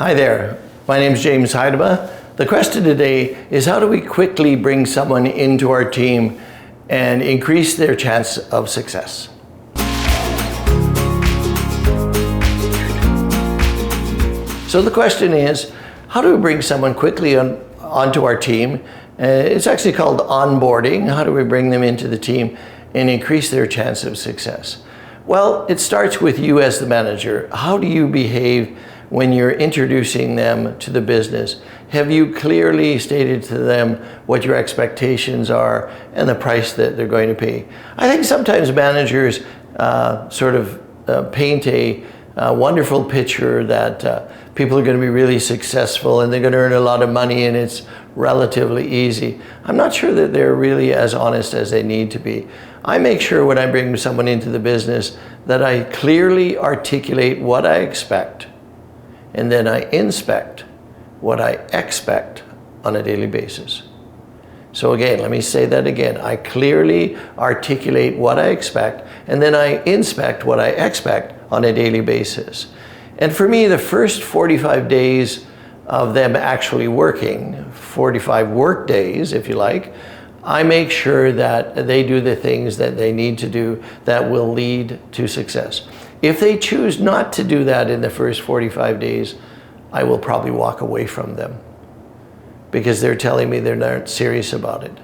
Hi there, my name is James Heidema. The question today is, how do we quickly bring someone into our team and increase their chance of success? So the question is, how do we bring someone quickly onto our team? It's actually called onboarding. How do we bring them into the team and increase their chance of success? Well, it starts with you as the manager. How do you behave when you're introducing them to the business? Have you clearly stated to them what your expectations are and the price that they're going to pay? I think sometimes managers paint a wonderful picture that people are going to be really successful and they're going to earn a lot of money and it's relatively easy. I'm not sure that they're really as honest as they need to be. I make sure when I bring someone into the business that I clearly articulate what I expect, and then I inspect what I expect on a daily basis. So again, let me say that again. I clearly articulate what I expect, and then I inspect what I expect on a daily basis. And for me, the first 45 days of them actually working, 45 work days, if you like, I make sure that they do the things that they need to do that will lead to success. If they choose not to do that in the first 45 days, I will probably walk away from them because they're telling me they're not serious about it.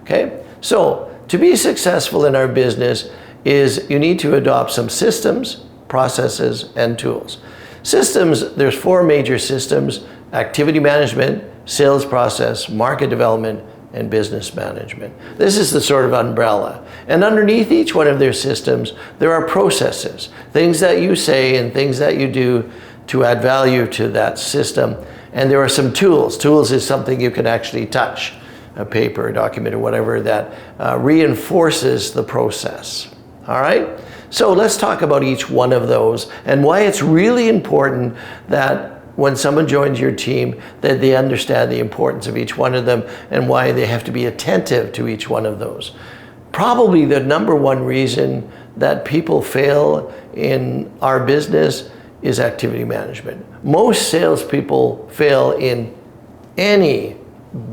Okay? So to be successful in our business is you need to adopt some systems, processes, and tools. Systems, there's 4 major systems: activity management, sales process, market development, and business management. This is the sort of umbrella. And underneath each one of their systems, there are processes, things that you say and things that you do to add value to that system. And there are some tools. Tools is something you can actually touch, a paper, a document, or whatever that reinforces the process. All right? So let's talk about each one of those and why it's really important that when someone joins your team, that they understand the importance of each one of them and why they have to be attentive to each one of those. Probably the number one reason that people fail in our business is activity management. Most salespeople fail in any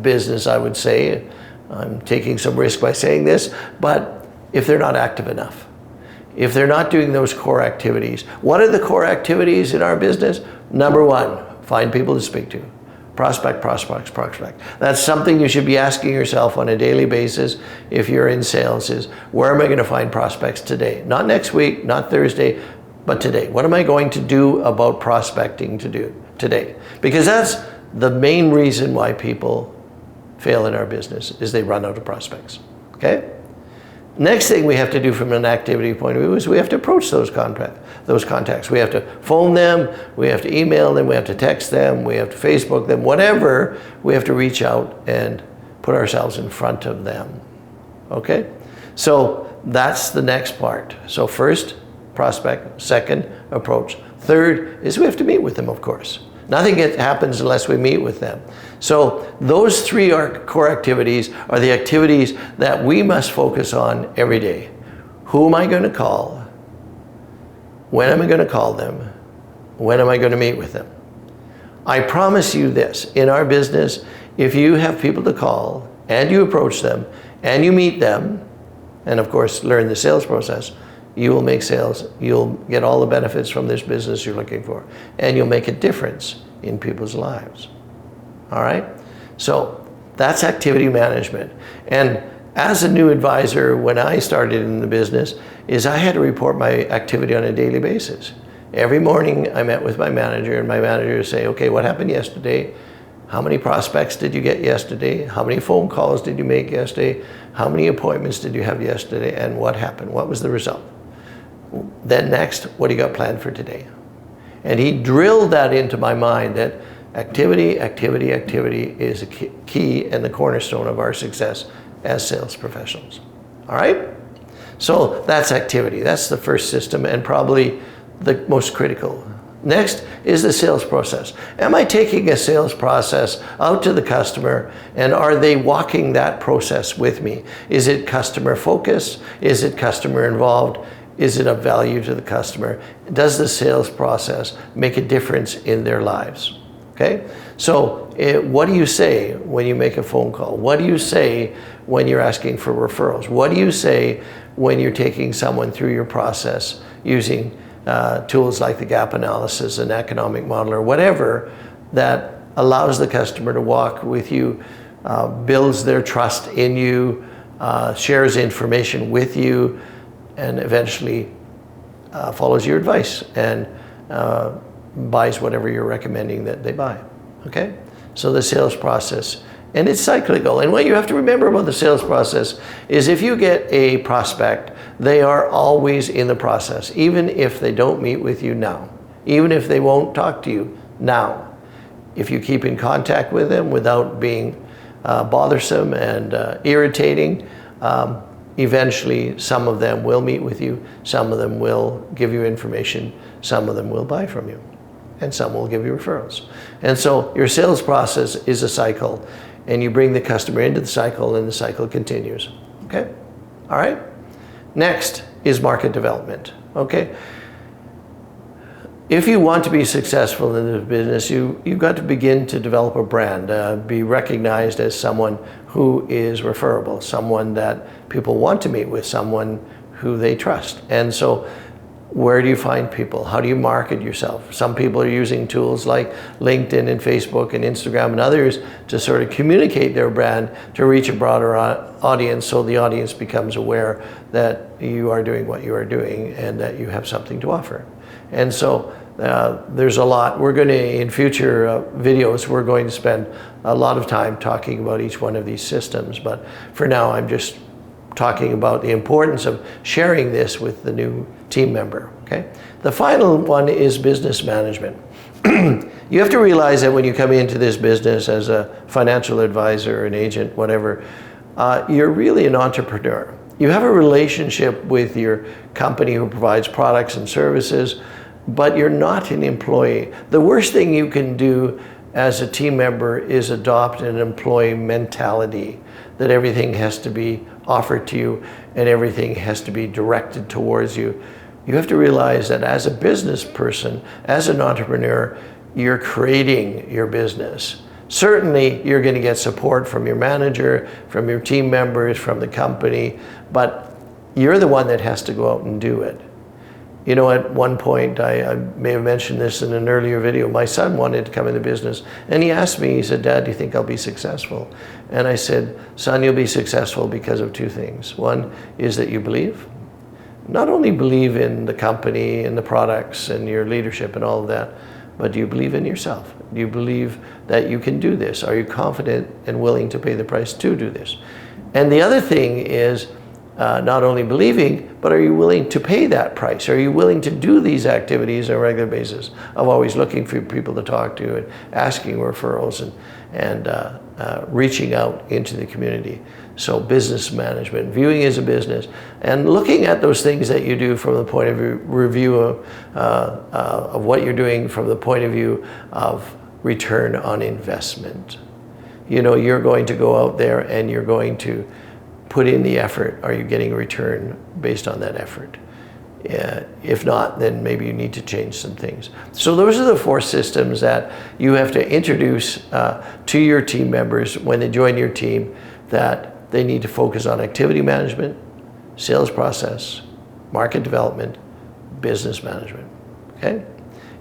business, I would say. I'm taking some risk by saying this, but if they're not active enough, if they're not doing those core activities. What are the core activities in our business? Number 1, find people to speak to. Prospect, prospects, prospect. That's something you should be asking yourself on a daily basis if you're in sales is, where am I going to find prospects today? Not next week, not Thursday, but today. What am I going to do about prospecting to do today? Because that's the main reason why people fail in our business is they run out of prospects. Okay? Next thing we have to do from an activity point of view is we have to approach those contacts. We have to phone them, we have to email them, we have to text them, we have to Facebook them, whatever, we have to reach out and put ourselves in front of them. Okay? So that's the next part. So first, prospect. Second, approach. Third is we have to meet with them, of course. Nothing happens unless we meet with them. So those 3 core activities are the activities that we must focus on every day. Who am I going to call? When am I going to call them? When am I going to meet with them? I promise you this, in our business, if you have people to call and you approach them and you meet them, and of course learn the sales process, you will make sales, you'll get all the benefits from this business you're looking for, and you'll make a difference in people's lives. All right? So that's activity management. And as a new advisor, when I started in the business, is I had to report my activity on a daily basis. Every morning I met with my manager, and my manager would say, okay, what happened yesterday? How many prospects did you get yesterday? How many phone calls did you make yesterday? How many appointments did you have yesterday? And what happened? What was the result? Then next, what do you got planned for today? And he drilled that into my mind that activity is a key and the cornerstone of our success as sales professionals. All right? So that's activity. That's the first system and probably the most critical. Next is the sales process. Am I taking a sales process out to the customer and are they walking that process with me? Is it customer focused? Is it customer involved? Is it of value to the customer? Does the sales process make a difference in their lives? okay? So what do you say when you make a phone call? What do you say when you're asking for referrals? What do you say when you're taking someone through your process using tools like the gap analysis, an economic model, or whatever that allows the customer to walk with you, builds their trust in you, shares information with you, and eventually follows your advice and buys whatever you're recommending that they buy, okay? So the sales process, and it's cyclical. And what you have to remember about the sales process is if you get a prospect, they are always in the process, even if they don't meet with you now, even if they won't talk to you now. If you keep in contact with them without being bothersome and irritating, eventually some of them will meet with you, some of them will give you information, some of them will buy from you, and some will give you referrals. And so your sales process is a cycle, and you bring the customer into the cycle and the cycle continues, okay? All right? Next is market development, okay? If you want to be successful in this business, you've got to begin to develop a brand, be recognized as someone who is referable, someone that people want to meet with, someone who they trust. And so where do you find people? How do you market yourself? Some people are using tools like LinkedIn and Facebook and Instagram and others to sort of communicate their brand to reach a broader audience, so the audience becomes aware that you are doing what you are doing and that you have something to offer. And so there's a lot. We're going to, in future videos, we're going to spend a lot of time talking about each one of these systems. But for now, I'm just talking about the importance of sharing this with the new team member, okay? The final one is business management. You have to realize that when you come into this business as a financial advisor, an agent, whatever, you're really an entrepreneur. You have a relationship with your company who provides products and services, but you're not an employee. The worst thing you can do as a team member is adopt an employee mentality, that everything has to be offered to you and everything has to be directed towards you. You have to realize that as a business person, as an entrepreneur, you're creating your business. Certainly, you're going to get support from your manager, from your team members, from the company, but you're the one that has to go out and do it. You know, at one point, I may have mentioned this in an earlier video, my son wanted to come into business, and he asked me, he said, "Dad, do you think I'll be successful?" And I said, "Son, you'll be successful because of two things. One is that you believe. Not only believe in the company and the products and your leadership and all of that, but do you believe in yourself? Do you believe that you can do this? Are you confident and willing to pay the price to do this?" And the other thing is, not only believing, but are you willing to pay that price? Are you willing to do these activities on a regular basis of always looking for people to talk to and asking referrals and reaching out into the community? So business management, viewing as a business, and looking at those things that you do from the point of review of what you're doing from the point of view of return on investment. You know, you're going to go out there and you're going to put in the effort. Are you getting a return based on that effort? If not, then maybe you need to change some things. So those are the four systems that you have to introduce to your team members when they join your team, that they need to focus on activity management, sales process, market development, business management, okay?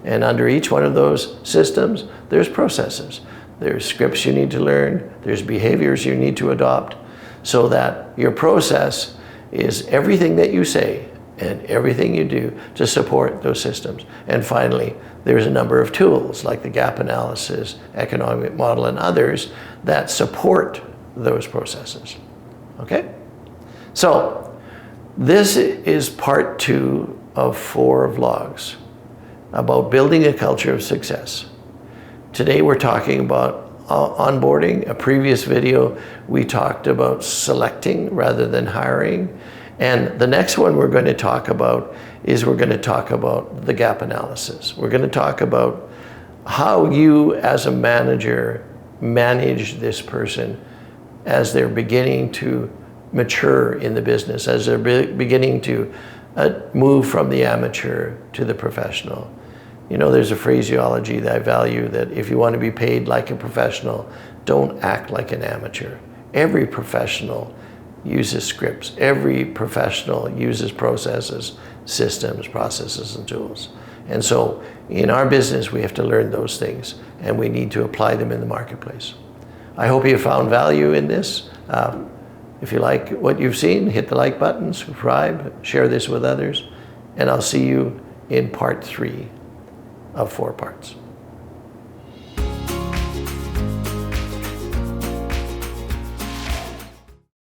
And under each one of those systems, there's processes. There's scripts you need to learn, there's behaviors you need to adopt, so that your process is everything that you say and everything you do to support those systems. And finally, there's a number of tools like the gap analysis, economic model, and others that support those processes, okay? So this is part 2 of 4 vlogs about building a culture of success. Today we're talking about onboarding. A previous video, we talked about selecting rather than hiring. And the next one we're going to talk about is we're going to talk about the gap analysis. We're going to talk about how you as a manager manage this person as they're beginning to mature in the business, as they're beginning to move from the amateur to the professional. You know, there's a phraseology that I value, that if you want to be paid like a professional, don't act like an amateur. Every professional uses scripts. Every professional uses processes, systems, processes, and tools. And so in our business, we have to learn those things, and we need to apply them in the marketplace. I hope you found value in this. If you like what you've seen, hit the like button, subscribe, share this with others, and I'll see you in part 3 of 4 parts.